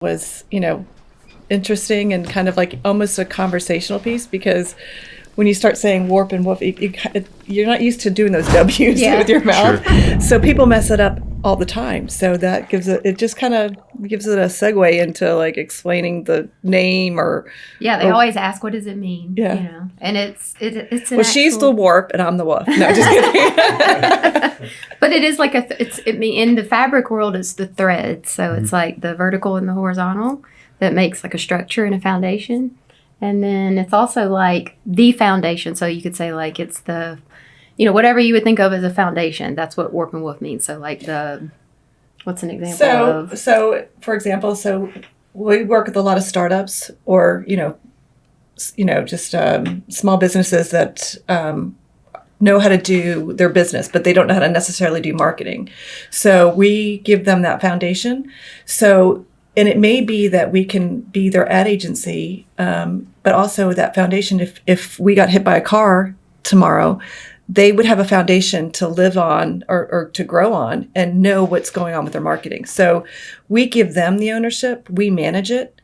was, interesting and kind of like almost a conversational piece because when you start saying warp and woof, you're not used to doing those W's Yeah. with your mouth. Sure. So people mess it up all the time. So that it just kind of gives it a segue into like explaining the name or. Yeah, they always ask, what does it mean? Yeah. You know, and it's an Well, she's the warp and I'm the woof. No, just kidding. But it is like in the fabric world, it's the thread. So it's like the vertical and the horizontal that makes like a structure and a foundation. And then it's also like the foundation. So you could say like it's the, whatever you would think of as a foundation. That's what Warp and Woof means. So like what's an example of? So for example, we work with a lot of startups or, just small businesses that know how to do their business, but they don't know how to necessarily do marketing. So we give them that foundation. And it may be that we can be their ad agency, but also that foundation, if we got hit by a car tomorrow, they would have a foundation to live on or to grow on and know what's going on with their marketing. So we give them the ownership, we manage it.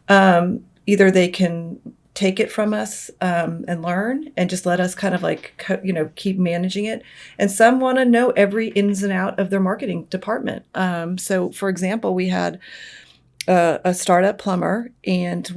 Either they can take it from us and learn and just let us kind of like, keep managing it. And some want to know every ins and out of their marketing department. So for example, we had a startup plumber, and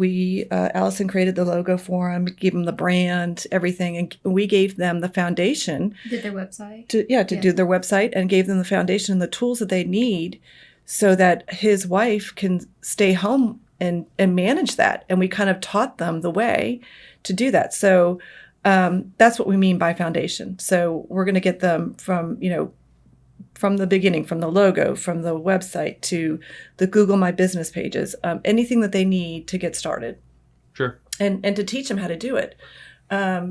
Allison created the logo for him, gave him the brand, everything, and we gave them the foundation. Did their website? To do their website, and gave them the foundation and the tools that they need so that his wife can stay home and manage that. And we kind of taught them the way to do that. So that's what we mean by foundation. So we're going to get them from the beginning, from the logo, from the website to the Google My Business pages, anything that they need to get started. Sure. And to teach them how to do it. I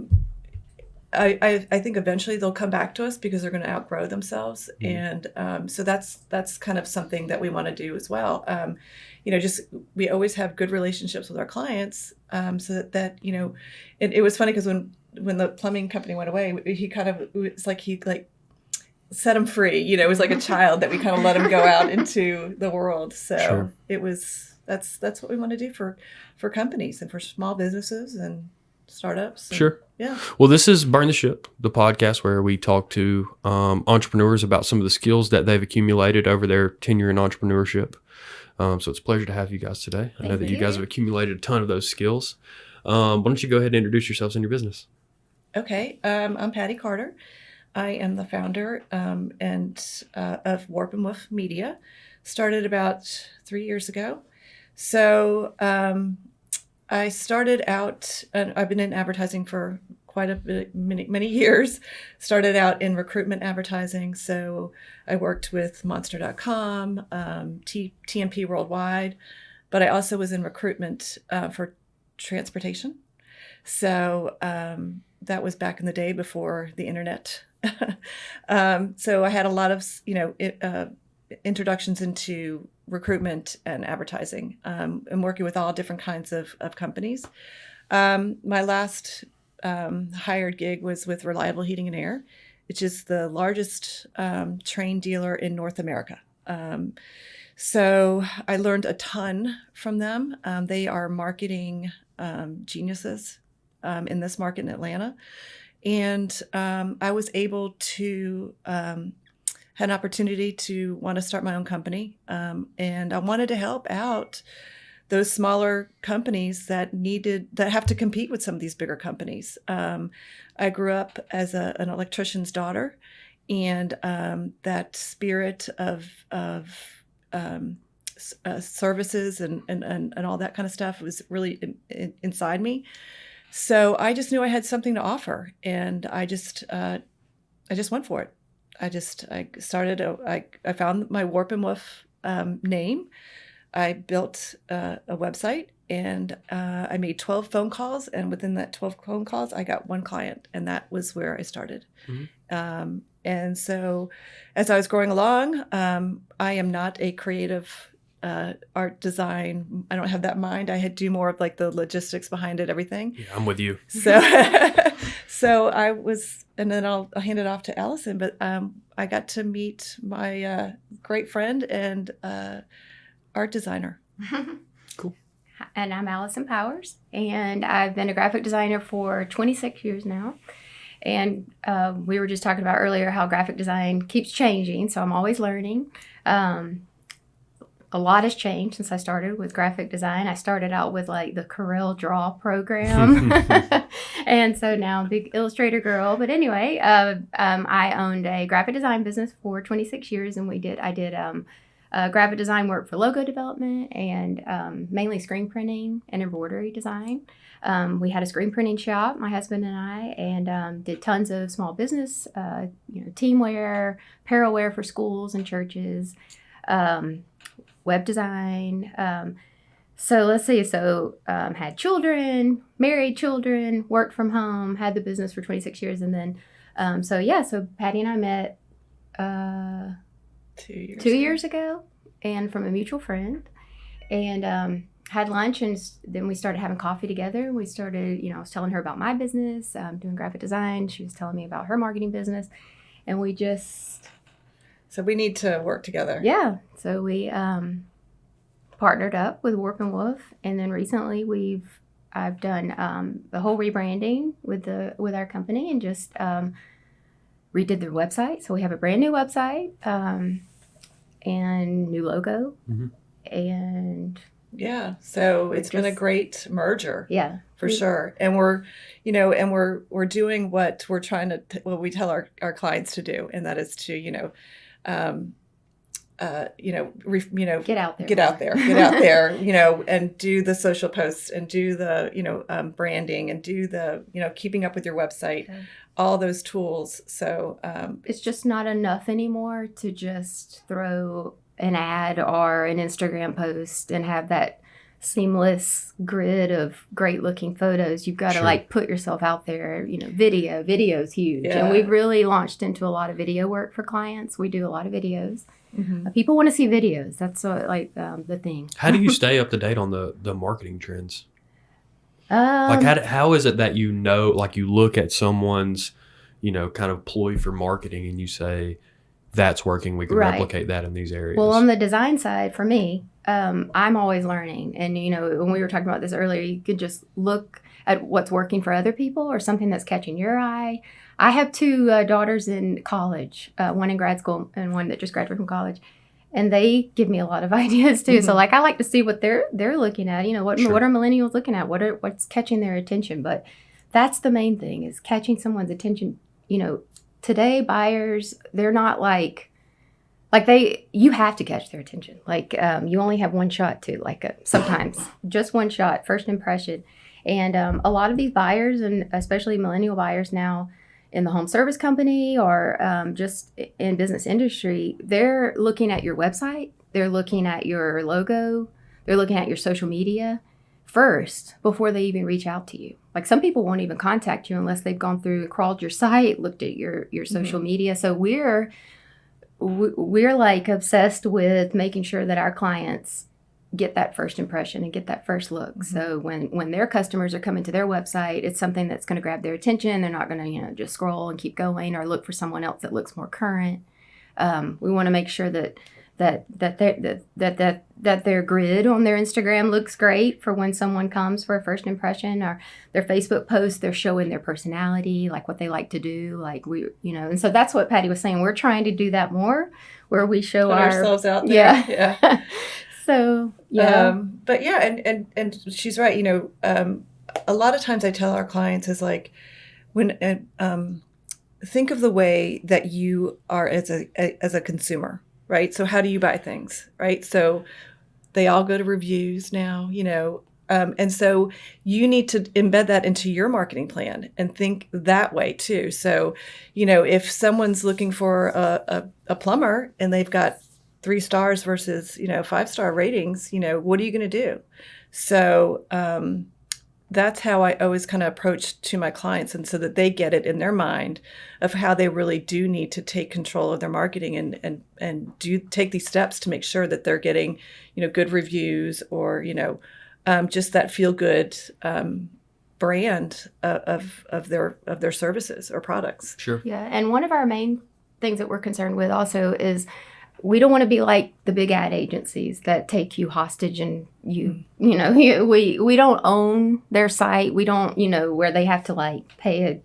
think eventually they'll come back to us because they're going to outgrow themselves. And so that's kind of something that we want to do as well. We always have good relationships with our clients so that it was funny because when the plumbing company went away, it's like he set him free. It was like a child that we kind of let him go out into the world. So Sure. that's what we want to do for companies and for small businesses and startups. Sure. Yeah. Well, this is Burn the Ship, the podcast where we talk to entrepreneurs about some of the skills that they've accumulated over their tenure in entrepreneurship. So it's a pleasure to have you guys today. I know that you guys have accumulated a ton of those skills. Why don't you go ahead and introduce yourselves and your business? Okay. I'm Patty Carter. I am the founder of Warp Woof Media. Started about 3 years ago. So I started out, and I've been in advertising for quite a bit, many years. Started out in recruitment advertising. So I worked with Monster.com, TNP Worldwide, but I also was in recruitment for transportation. So that was back in the day before the internet. So I had a lot of, introductions into recruitment and advertising, and working with all different kinds of companies. My last hired gig was with Reliable Heating and Air, which is the largest train dealer in North America. So I learned a ton from them. They are marketing geniuses in this market in Atlanta. And I was able to had an opportunity to want to start my own company. And I wanted to help out those smaller companies that have to compete with some of these bigger companies. I grew up as an electrician's daughter, and that spirit of services and all that kind of stuff was really inside me. So I just knew I had something to offer, and I just went for it. I found my Warp and Woof name. I built a website, and I made 12 phone calls, and within that 12 phone calls, I got one client, and that was where I started. Mm-hmm. And so as I was growing along, I am not a creative art design. I don't have that mind. I do more of like the logistics behind it, everything. Yeah, I'm with you. So I was, and then I'll hand it off to Allison, but I got to meet my great friend and art designer Cool. And I'm Allison Powers, and I've been a graphic designer for 26 years now. And we were just talking about earlier how graphic design keeps changing, so I'm always learning. A lot has changed since I started with graphic design. I started out with like the Corel Draw program. And so now I'm a big Illustrator girl. But anyway, I owned a graphic design business for 26 years, and I did graphic design work for logo development and mainly screen printing and embroidery design. We had a screen printing shop, my husband and I, and did tons of small business, teamwear, apparel wear for schools and churches, web design. So let's see. So had children, married children, worked from home, had the business for 26 years, and then so Patty and I met 2 years ago, and from a mutual friend, and had lunch, and then we started having coffee together. We started, I was telling her about my business, doing graphic design. She was telling me about her marketing business, and we just... So we need to work together. Yeah. So we partnered up with Warp and Woof, and then recently I've done the whole rebranding with our company, and just redid their website. So we have a brand new website and new logo, and yeah. So it's been a great merger. Yeah, for sure. And we're doing what we're trying to what we tell our clients to do, and that is to get out there, and do the social posts, and do the branding, and do the keeping up with your website, all those tools. So it's just not enough anymore to just throw an ad or an Instagram post and have that seamless grid of great looking photos. You've got to put yourself out there. Video's huge. Yeah. And we've really launched into a lot of video work for clients. We do a lot of videos. People want to see videos. That's the thing. How do you stay up to date on the marketing trends? How is it that you look at someone's kind of ploy for marketing and you say, that's working, we can replicate that in these areas? Well, on the design side, for me, I'm always learning. And, when we were talking about this earlier, you could just look at what's working for other people or something that's catching your eye. I have two daughters in college, one in grad school and one that just graduated from college. And they give me a lot of ideas too. So I like to see what they're looking at. What are millennials looking at? What's catching their attention? But that's the main thing, is catching someone's attention. Today buyers, they're not you have to catch their attention. You only have one shot to, sometimes just one shot, first impression. And a lot of these buyers, and especially millennial buyers now in the home service company or just in business industry, they're looking at your website, they're looking at your logo, they're looking at your social media first before they even reach out to you. Some people won't even contact you unless they've gone through and crawled your site, looked at your social media. So we're obsessed with making sure that our clients get that first impression and get that first look. So when their customers are coming to their website, it's something that's going to grab their attention. They're not going to just scroll and keep going or look for someone else that looks more current. We want to make sure that their grid on their Instagram looks great for when someone comes for a first impression, or their Facebook post, they're showing their personality, what they like to do, and so that's what Patty was saying. We're trying to do that more, where we show ourselves out there. Yeah. So yeah. But yeah, and she's right. A lot of times I tell our clients is when think of the way that you are as a consumer. Right. So how do you buy things? Right. So they all go to reviews now, and so you need to embed that into your marketing plan and think that way too. So, if someone's looking for a plumber and they've got 3 stars versus, 5-star ratings, what are you going to do? So, that's how I always kind of approach to my clients, and so that they get it in their mind of how they really do need to take control of their marketing and do take these steps to make sure that they're getting, good reviews or, just that feel good brand of their services or products. Sure. Yeah, and one of our main things that we're concerned with also is we don't want to be like the big ad agencies that take you hostage and we don't own their site. We don't, where they have to like pay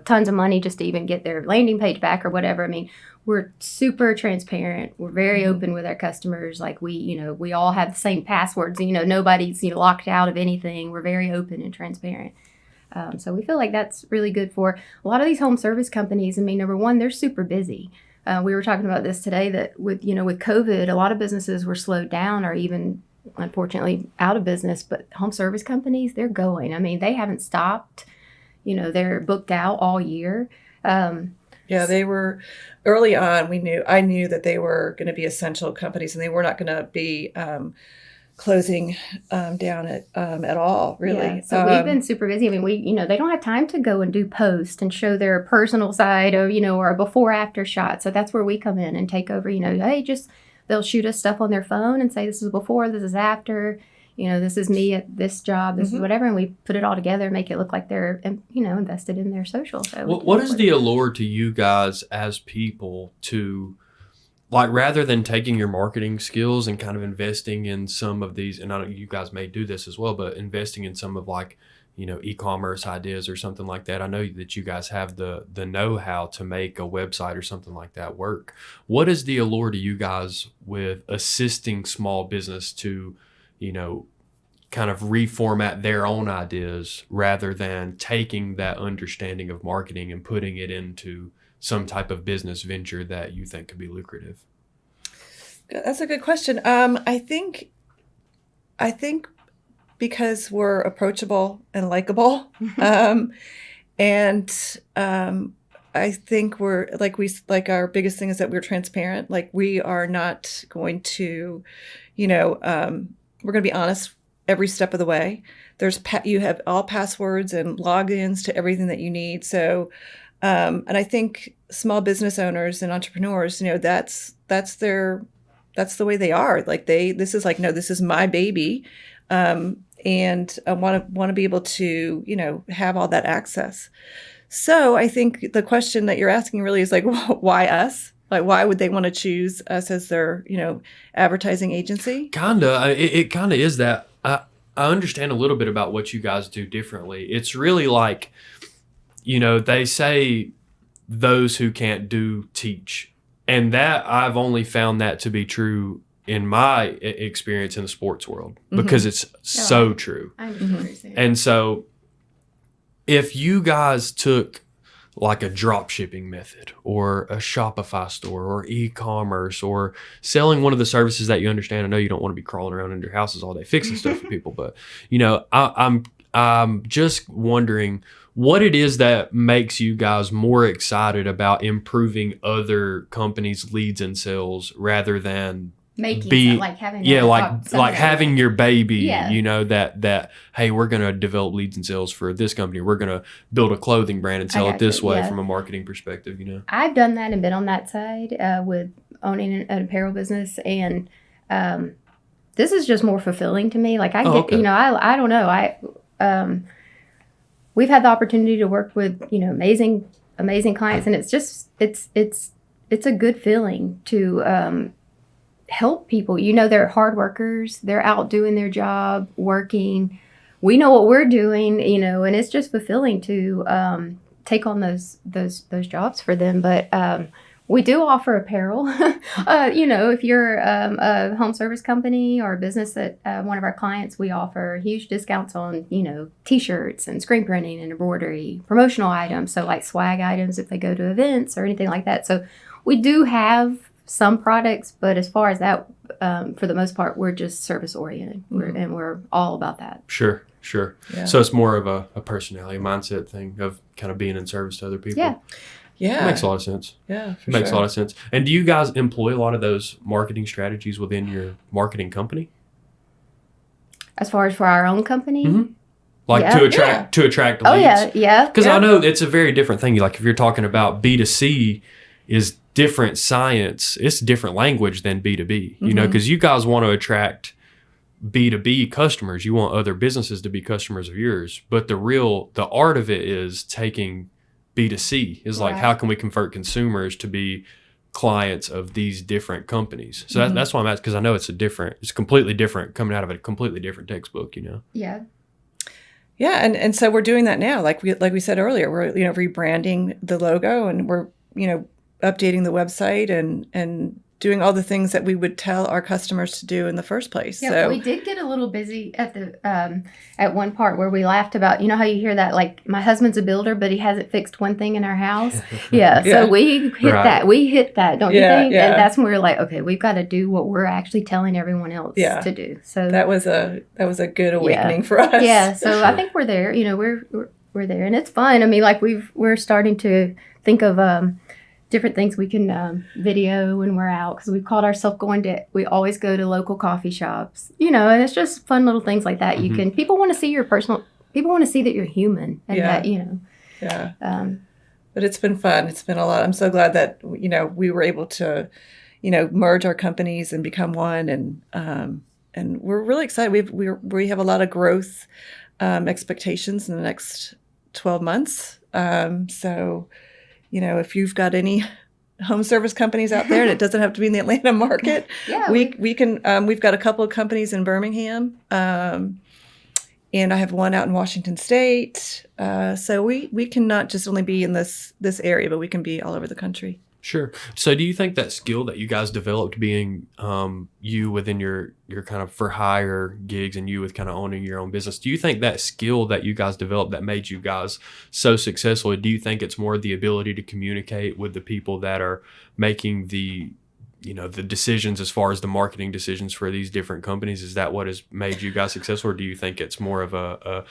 tons of money just to even get their landing page back or whatever. I mean, we're super transparent. We're very open with our customers. Like we all have the same passwords. Nobody's locked out of anything. We're very open and transparent. So we feel like that's really good for a lot of these home service companies. I mean, number one, they're super busy. We were talking about this today that with COVID, a lot of businesses were slowed down or even unfortunately out of business. But home service companies, they're going. I mean, they haven't stopped. They're booked out all year. Yeah, they were early on. I knew that they were going to be essential companies, and they were not going to be closing down at all. Really. Yeah, so we've been super busy. I mean, they don't have time to go and do posts and show their personal side or or a before after shot. So that's where we come in and take over. Hey, they'll shoot us stuff on their phone and say this is before, this is after. This is me at this job, this is whatever, and we put it all together and make it look like they're, invested in their social. So, what is the allure to you guys as people to, like, rather than taking your marketing skills and kind of investing in some of these, and I know you guys may do this as well, but investing in some of like, e-commerce ideas or something like that. I know that you guys have the know-how to make a website or something like that work. What is the allure to you guys with assisting small business to kind of reformat their own ideas rather than taking that understanding of marketing and putting it into some type of business venture that you think could be lucrative? That's a good question. I think because we're approachable and likable, and I think we're our biggest thing is that we're transparent. Like, we are not going to, we're going to be honest every step of the way. You have all passwords and logins to everything that you need. So, and I think small business owners and entrepreneurs, that's the way they are. Like this is my baby. And I want to be able to, have all that access. So I think the question that you're asking really is like, why us? Like, why would they want to choose us as their, advertising agency? Kinda. It kind of is that. I understand a little bit about what you guys do differently. It's really like, they say those who can't do teach. And that I've only found that to be true in my experience in the sports world because it's so true. I understand what you're saying. And so if you guys took like a drop shipping method or a Shopify store or e-commerce or selling one of the services that you understand. I know you don't want to be crawling around in your houses all day fixing stuff for people, but I'm just wondering what it is that makes you guys more excited about improving other companies' leads and sales rather than having your baby, that hey, we're going to develop leads and sales for this company. We're going to build a clothing brand and sell it this way from a marketing perspective, I've done that and been on that side with owning an apparel business. And this is just more fulfilling to me. Like I don't know. We've had the opportunity to work with, amazing clients. And it's just, it's a good feeling to, help people. They're hard workers. They're out doing their job, working. We know what we're doing, and it's just fulfilling to take on those jobs for them. But we do offer apparel. If you're a home service company or a business that one of our clients, we offer huge discounts on, T-shirts and screen printing and embroidery, promotional items. So like swag items if they go to events or anything like that. So we do have some products, but as far as that, for the most part, we're just service oriented, and we're all about that. Sure. Yeah. So it's more of a personality mindset thing of kind of being in service to other people. Yeah. It makes a lot of sense. Yeah, Makes a lot of sense. And do you guys employ a lot of those marketing strategies within your marketing company? As far as for our own company? Mm-hmm. Like to attract leads? Oh, yeah. Because I know it's a very different thing. Like if you're talking about B2C is different science, it's a different language than B2B, because you guys want to attract B2B customers. You want other businesses to be customers of yours. But the art of it is taking B2C is like, how can we convert consumers to be clients of these different companies. So that's why I'm asking, because I know it's completely different coming out of a completely different textbook, Yeah. Yeah, and so we're doing that now. Like we said earlier, we're rebranding the logo, and we're updating the website and doing all the things that we would tell our customers to do in the first place. Yeah, so we did get a little busy at the at one part where we laughed about, how you hear that, like, my husband's a builder, but he hasn't fixed one thing in our house. Yeah, so we hit that. We hit that, don't you think? Yeah. And that's when we were like, okay, we've got to do what we're actually telling everyone else to do. So that was a good awakening for us. Yeah, so I think we're there. We're there, and it's fun. I mean, like we're starting to think of different things we can video when we're out, because we've called ourselves we always go to local coffee shops, and it's just fun little things like that. People want to see people want to see that you're human, and that, Yeah. But it's been fun. It's been a lot. I'm so glad that, we were able to, merge our companies and become one. And we're really excited. We have a lot of growth expectations in the next 12 months. So, if you've got any home service companies out there, and it doesn't have to be in the Atlanta market, we can. We've got a couple of companies in Birmingham, and I have one out in Washington State. So we can not just only be in this area, but we can be all over the country. Sure. So do you think that skill that you guys developed, being you within your kind of for hire gigs and you with kind of owning your own business, do you think that skill that you guys developed that made you guys so successful, do you think it's more the ability to communicate with the people that are making the decisions as far as the marketing decisions for these different companies? Is that what has made you guys successful, or do you think it's more of a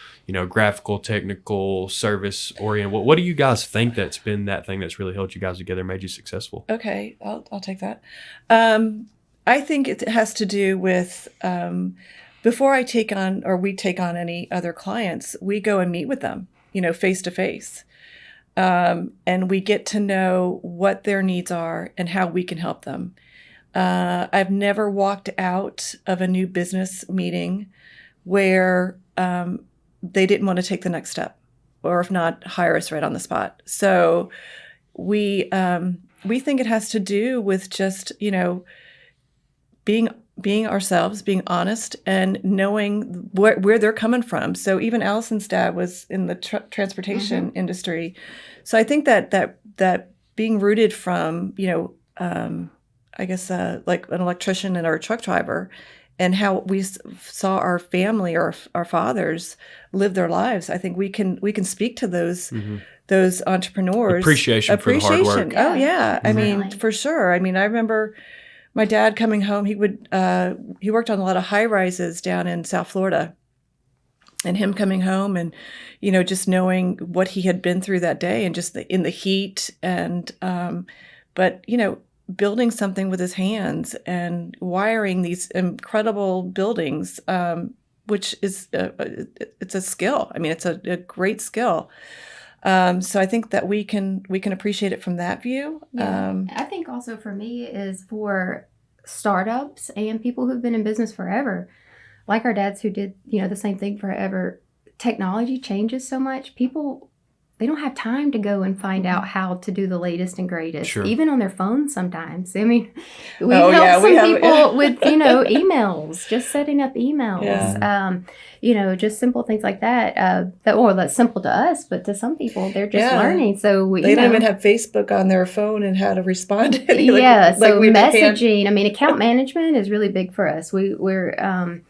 graphical, technical, service oriented? What do you guys think that's been that thing that's really held you guys together, made you successful? Okay, I'll take that. I think it has to do with before we take on any other clients, we go and meet with them, face to face. And we get to know what their needs are and how we can help them. I've never walked out of a new business meeting where they didn't want to take the next step, or if not, hire us right on the spot. So we think it has to do with just being ourselves, being honest, and knowing where they're coming from. So even Allison's dad was in the transportation industry. So I think that being rooted from, I guess like an electrician and our truck driver, and how we saw our family or our fathers live their lives, I think we can speak to those entrepreneurs. Appreciation for the hard work. Oh yeah, I mean, Certainly. for sure. I mean, I remember my dad coming home. He worked on a lot of high rises down in South Florida, and him coming home and just knowing what he had been through that day, and just in the heat, and but building something with his hands and wiring these incredible buildings, which is it's a skill. I mean, it's a great skill. So I think that we can appreciate it from that view. Yeah. I think also for me is for startups and people who've been in business forever, like our dads who did, the same thing forever. Technology changes so much. People, they don't have time to go and find out how to do the latest and greatest, even on their phones sometimes. I mean, we help people with, emails, just setting up emails, just simple things like that. That's simple to us, but to some people, they're just learning. So they don't even have Facebook on their phone and how to respond to it. So messaging, account management is really big for us. We're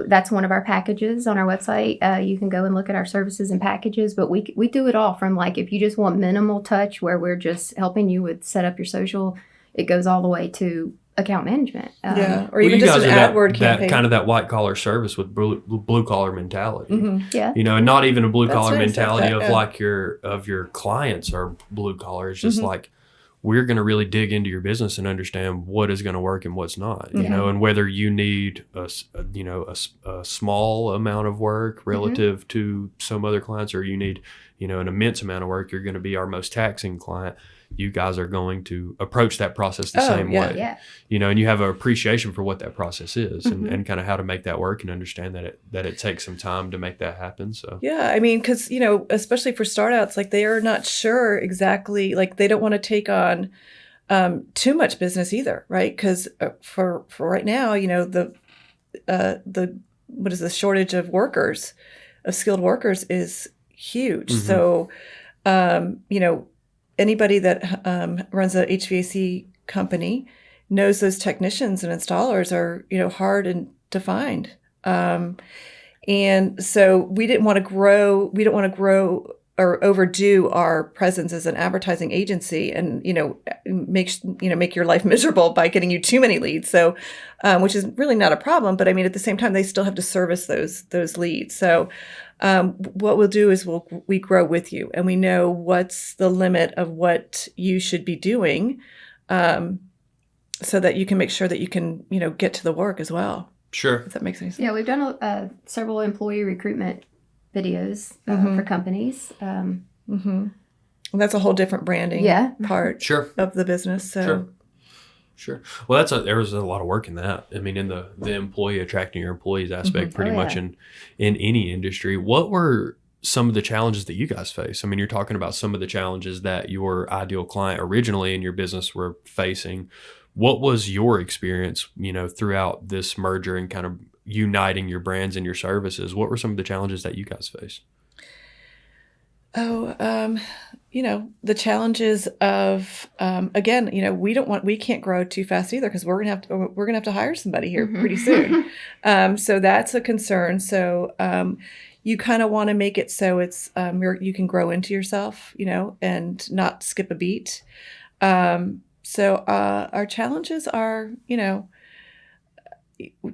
that's one of our packages on our website. You can go and look at our services and packages, but we do it all from, like, if you just want minimal touch where we're just helping you with set up your social, it goes all the way to account management. Or even just an AdWord campaign. That kind of that white collar service with blue collar mentality. Mm-hmm. Yeah. And not even a blue collar mentality of like your clients are blue collar. It's just like, we're going to really dig into your business and understand what is going to work and what's not, and whether you need a small amount of work relative to some other clients, or you need, an immense amount of work. You're going to be our most taxing client. You guys are going to approach that process the same way, and you have an appreciation for what that process is, and kind of how to make that work, and understand that it takes some time to make that happen. So I mean, because especially for startups, like, they are not sure exactly, like, they don't want to take on too much business either, right? Because for right now, the what is the shortage of workers, of skilled workers, is huge. Mm-hmm. So, anybody that runs a HVAC company knows those technicians and installers are hard to find. And so we didn't want to grow. We don't want to grow or overdo our presence as an advertising agency, and make your life miserable by getting you too many leads. So, which is really not a problem. But I mean, at the same time, they still have to service those leads. So, what we'll do is we grow with you, and we know what's the limit of what you should be doing, so that you can make sure that you can get to the work as well. Sure. If that makes any sense. Yeah, we've done several employee recruitment videos for companies. And that's a whole different branding part Sure. of the business. So. Sure. Well, there was a lot of work in that. I mean, in the employee attracting your employees aspect, pretty much in any industry. What were some of the challenges that you guys face? I mean, you're talking about some of the challenges that your ideal client originally in your business were facing. What was your experience, throughout this merger and kind of uniting your brands and your services? What were some of the challenges that you guys faced? The challenges of, again, we can't grow too fast either, because we're gonna have to hire somebody here pretty soon. So that's a concern. So, you kind of want to make it so it's, you can grow into yourself, and not skip a beat. So, our challenges are,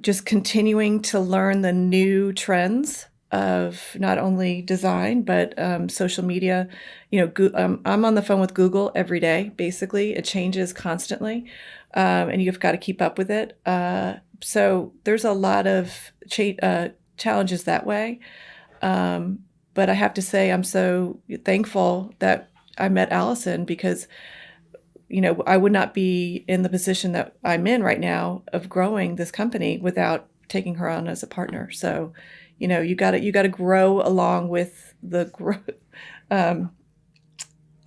just continuing to learn the new trends of not only design, but social media. I'm on the phone with Google every day, basically. It changes constantly, and you've got to keep up with it. So there's a lot of challenges that way. But I have to say, I'm so thankful that I met Allison, because I would not be in the position that I'm in right now of growing this company without taking her on as a partner. So, you got to grow along with the growth. Trying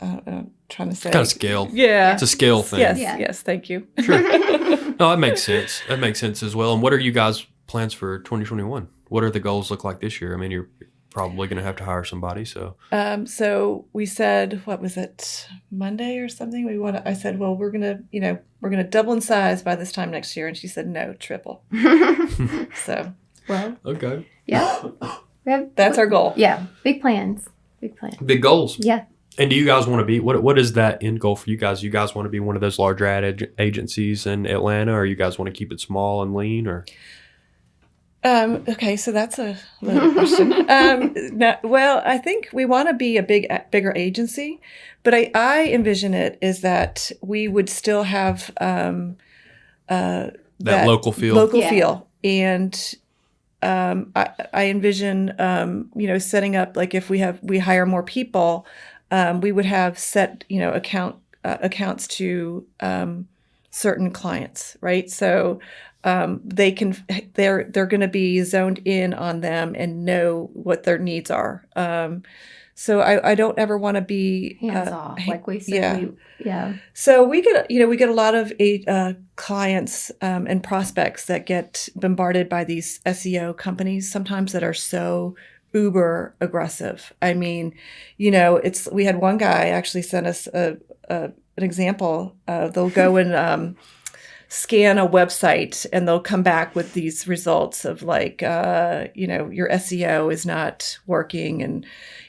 to say Kind of scale. Yeah, it's a scale thing. Yes. Thank you. Sure. No, that makes sense. That makes sense as well. And what are you guys' plans for 2021? What are the goals look like this year? I mean, you're probably going to have to hire somebody. So, we said, what was it, Monday or something? I said, well, we're gonna double in size by this time next year, and she said, no, triple. So, well, okay, yeah, that's our goal. Yeah, big plans, big goals. Yeah. And do you guys want to be what is that end goal for you guys? You guys want to be one of those larger ad agencies in Atlanta, or you guys want to keep it small and lean, or? Okay, so that's a loaded question. Well, I think we want to be a bigger agency, but I envision it is that we would still have that local feel. Feel, and I envision setting up, like, if we hire more people, we would have set accounts to certain clients, right? So. They're going to be zoned in on them and know what their needs are. So I don't ever want to be hands off, like we said. Yeah. So we get a lot of clients and prospects that get bombarded by these SEO companies sometimes that are so uber aggressive. I mean, we had one guy actually send us an example. They'll go and scan a website, and they'll come back with these results of, like, your SEO is not working, and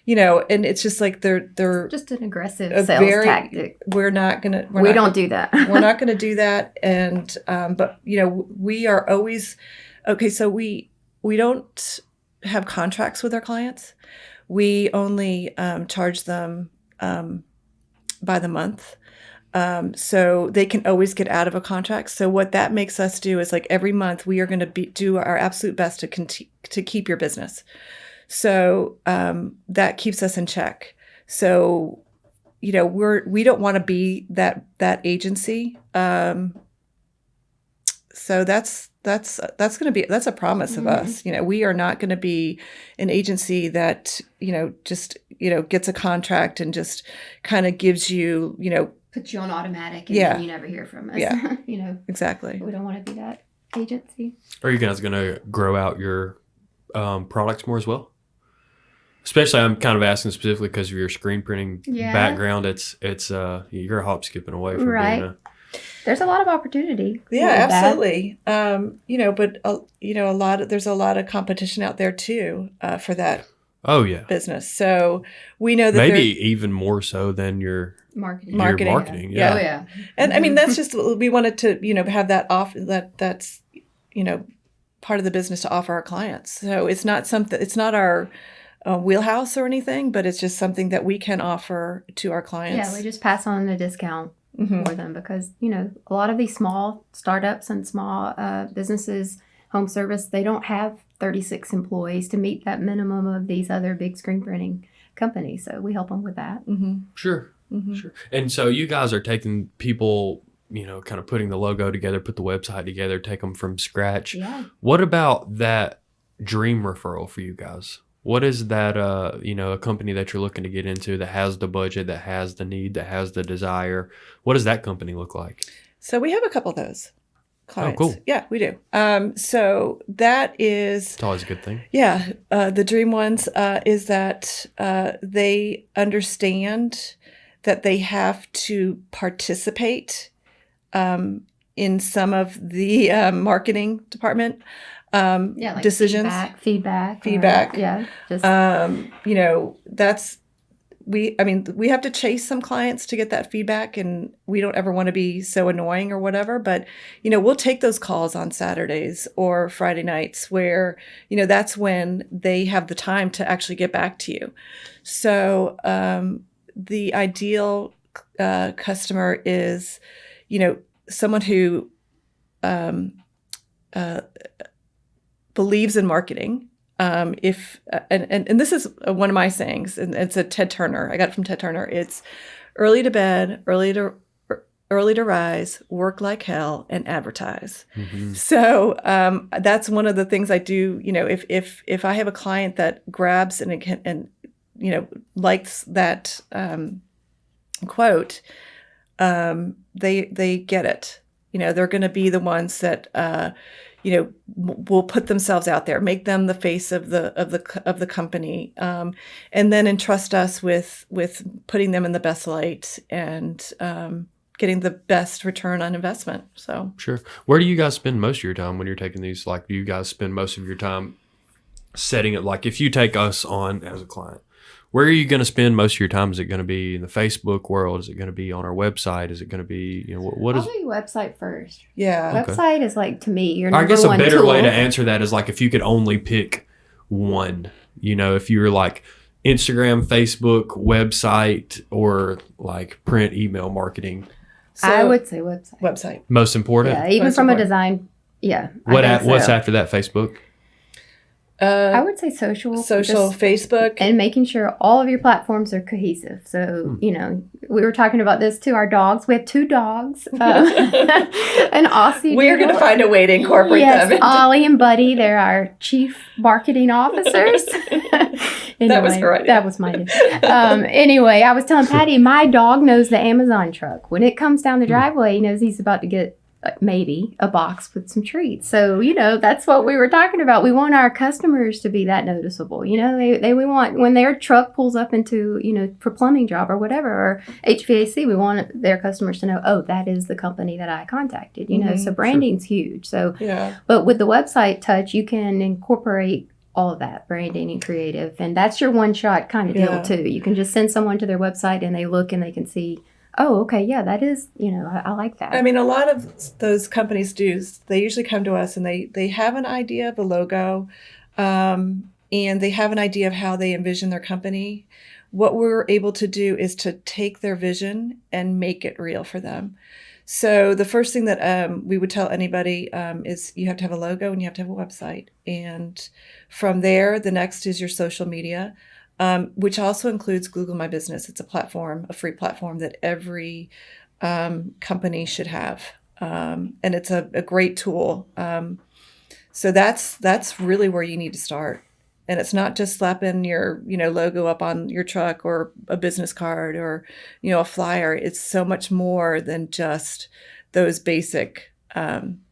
and it's just like they're just an aggressive sales tactic. We don't do that. We're not going to do that, and but we are always okay. So we don't have contracts with our clients. We only charge them by the month. So they can always get out of a contract. So what that makes us do is, like, every month we are going to do our absolute best to keep your business. So that keeps us in check. So we don't want to be that agency. So that's a promise of us. We are not going to be an agency that just gets a contract and just kind of gives you Put you on automatic and Yeah. then you never hear from us. Yeah. Exactly. We don't want to be that agency. Are you guys going to grow out your products more as well? Especially, I'm kind of asking specifically because of your screen printing background. It's you're a hop skipping away from being There's a lot of opportunity. Yeah, absolutely. But there's a lot of competition out there too for that. Oh yeah, business. So we know that maybe even more so than your marketing. Yeah. Oh yeah. And I mean that's just we wanted to have that that's part of the business to offer our clients. So it's not our wheelhouse or anything, but it's just something that we can offer to our clients. Yeah, we just pass on the discount for them because a lot of these small startups and small businesses, home service, they don't have 36 employees to meet that minimum of these other big screen printing companies. So we help them with that. Sure. And so you guys are taking people, kind of putting the logo together, put the website together, take them from scratch. Yeah. What about that dream referral for you guys? What is that, a company that you're looking to get into that has the budget, that has the need, that has the desire? What does that company look like? So we have a couple of those clients. Oh, cool. Yeah, we do. So that is... It's always a good thing. Yeah. The dream ones is that they understand that they have to participate in some of the marketing department Like decisions. Feedback. Just that's we have to chase some clients to get that feedback, and we don't ever want to be so annoying or whatever, but we'll take those calls on Saturdays or Friday nights where that's when they have the time to actually get back to you. So the ideal customer is someone who believes in marketing. And this is one of my sayings, and it's a Ted Turner. I got it from Ted Turner. It's early to bed, early to rise, work like hell, and advertise. So that's one of the things I do. If I have a client that grabs and likes that quote, they get it. They're going to be the ones that will put themselves out there, make them the face of the company, and then entrust us with putting them in the best light and getting the best return on investment. So sure. Where do you guys spend most of your time when you're taking these? Like, do you guys spend most of your time setting it? Like, if you take us on as a client, where are you going to spend most of your time? Is it going to be in the Facebook world? Is it going to be on our website? Is it going to be, what is? I'll do website first. Yeah. Website is like, to me, your number I guess a one better tool. way to answer that is like if you could only pick one, if you were like Instagram, Facebook, website, or like print email marketing. So, I would say website. Website. Most important? Yeah, even most from important. A design. Yeah. What's after that, Facebook? I would say social, Facebook, and making sure all of your platforms are cohesive. So, we were talking about this too. Our dogs, we have 2 dogs, an Aussie. We're going to find a way to incorporate them. Ollie and Buddy, they're our chief marketing officers. Anyway, that was her idea. That was my idea. Anyway, I was telling Patty, my dog knows the Amazon truck. When it comes down the driveway, he knows he's about to get maybe a box with some treats. So, that's what we were talking about. We want our customers to be that noticeable. We want, when their truck pulls up into, for plumbing job or whatever, or HVAC, we want their customers to know, oh, that is the company that I contacted, so branding's huge. So, yeah. But with the website touch, you can incorporate all of that branding and creative. And that's your one shot kind of deal too. You can just send someone to their website and they look and they can see, oh, okay, yeah, that is, I like that. I mean, a lot of those companies they usually come to us and they have an idea of the logo, and they have an idea of how they envision their company. What we're able to do is to take their vision and make it real for them. So the first thing that we would tell anybody is you have to have a logo and you have to have a website. And from there, the next is your social media. Which also includes Google My Business. It's a free platform that every company should have. And it's a great tool. So that's really where you need to start. And it's not just slapping your, logo up on your truck or a business card or, a flyer. It's so much more than just those basic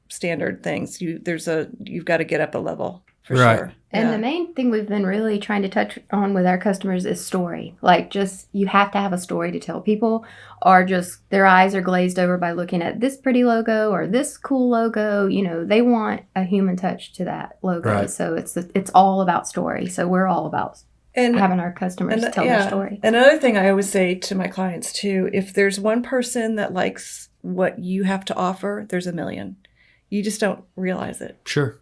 standard things. You've got to get up a level for sure. And the main thing we've been really trying to touch on with our customers is story. Like, just you have to have a story to tell. People are just, their eyes are glazed over by looking at this pretty logo or this cool logo. They want a human touch to that logo. Right. So it's all about story. So we're all about having our customers tell their story. And another thing I always say to my clients too, if there's one person that likes what you have to offer, there's a million. You just don't realize it. Sure.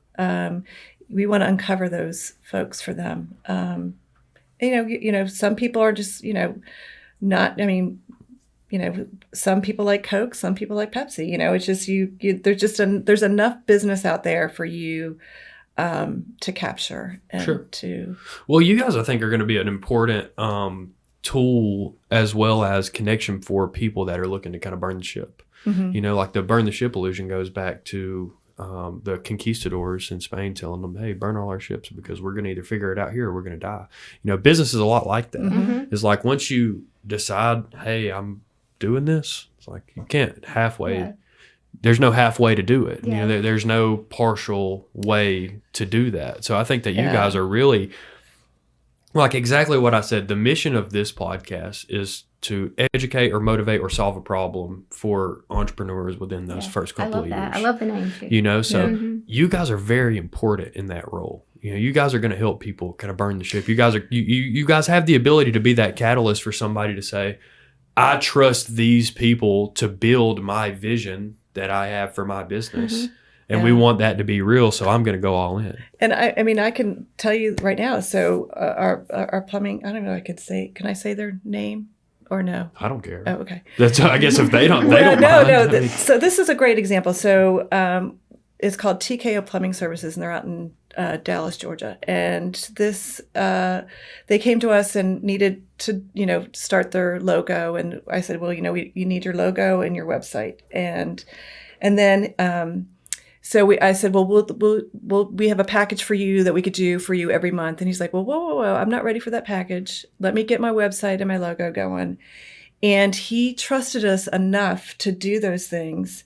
We want to uncover those folks for them. Some people are just, not, some people like Coke, some people like Pepsi, it's just there's enough business out there for you to capture and Well, you guys, I think, are going to be an important tool as well as connection for people that are looking to kind of burn the ship. Mm-hmm. Like the burn the ship illusion goes back to the conquistadors in Spain telling them, hey, burn all our ships because we're going to either figure it out here or we're going to die. Business is a lot like that. Mm-hmm. It's like once you decide, hey, I'm doing this, it's like you can't halfway. Yeah. There's no halfway to do it. Yeah. There's no partial way to do that. So I think that you guys are really, like exactly what I said, the mission of this podcast is to educate or motivate or solve a problem for entrepreneurs within those first couple of years. I love the name too. So you guys are very important in that role. You guys are going to help people kind of burn the ship. You guys are you guys have the ability to be that catalyst for somebody to say, I trust these people to build my vision that I have for my business. Mm-hmm. And we want that to be real, so I'm going to go all in. And I can tell you right now, so our plumbing, I don't know, can I say their name? Or no? I don't care. Oh, okay. That's, I guess if they don't, they don't mind. No. So this is a great example. So it's called TKO Plumbing Services, and they're out in Dallas, Georgia. And this, they came to us and needed to, start their logo. And I said, well, you need your logo and your website. And then I said, well, we have a package for you that we could do for you every month. And he's like, well, whoa, I'm not ready for that package. Let me get my website and my logo going. And he trusted us enough to do those things.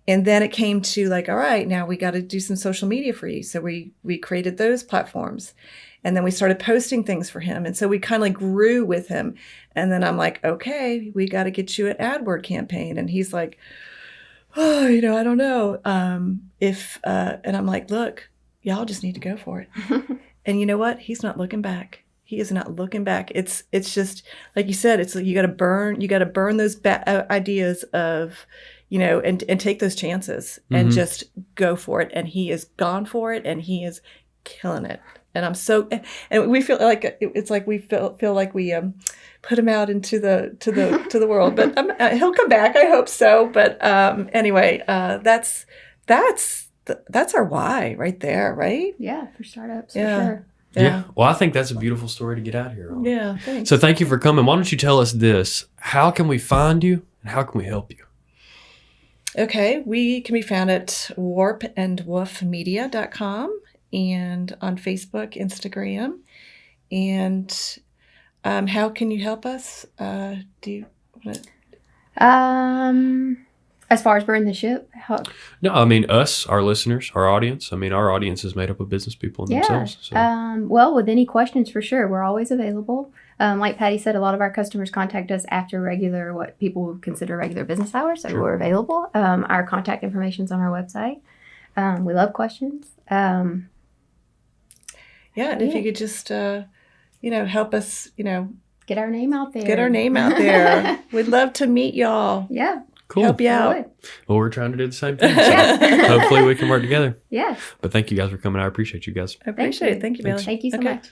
And then it came to like, all right, now we got to do some social media for you. So we created those platforms. And then we started posting things for him. And so we kind of like grew with him. And then I'm like, okay, we got to get you an AdWord campaign. And he's like, oh, I don't know and I'm like, look, y'all just need to go for it. And you know what? He's not looking back. He is not looking back. It's just like you said. It's like you got to burn those ideas of, and take those chances and just go for it. And he is gone for it, and he is killing it. And I'm so, and we feel like it's like we feel like we put him out into the world, but he'll come back. I hope so. But anyway, that's our why right there, right? Yeah, for startups, for sure. Yeah. Well, I think that's a beautiful story to get out here on. Yeah, thanks. So thank you for coming. Why don't you tell us this? How can we find you, and how can we help you? Okay, we can be found at warpandwoofmedia.com. and on Facebook, Instagram. And how can you help us? Do you want to? As far as burn the ship? No, I mean us, our listeners, our audience. I mean, our audience is made up of business people themselves. So. Well, with any questions, for sure, we're always available. Like Patty said, a lot of our customers contact us after what people would consider regular business hours, so we're available. Our contact information is on our website. We love questions. And if you could just, help us, get our name out there. We'd love to meet y'all. Yeah. Cool. Help you out. Well, we're trying to do the same thing. So hopefully we can work together. Yeah. But thank you guys for coming. I appreciate you guys. I appreciate it. Thank you, Bailey. Thank you so much.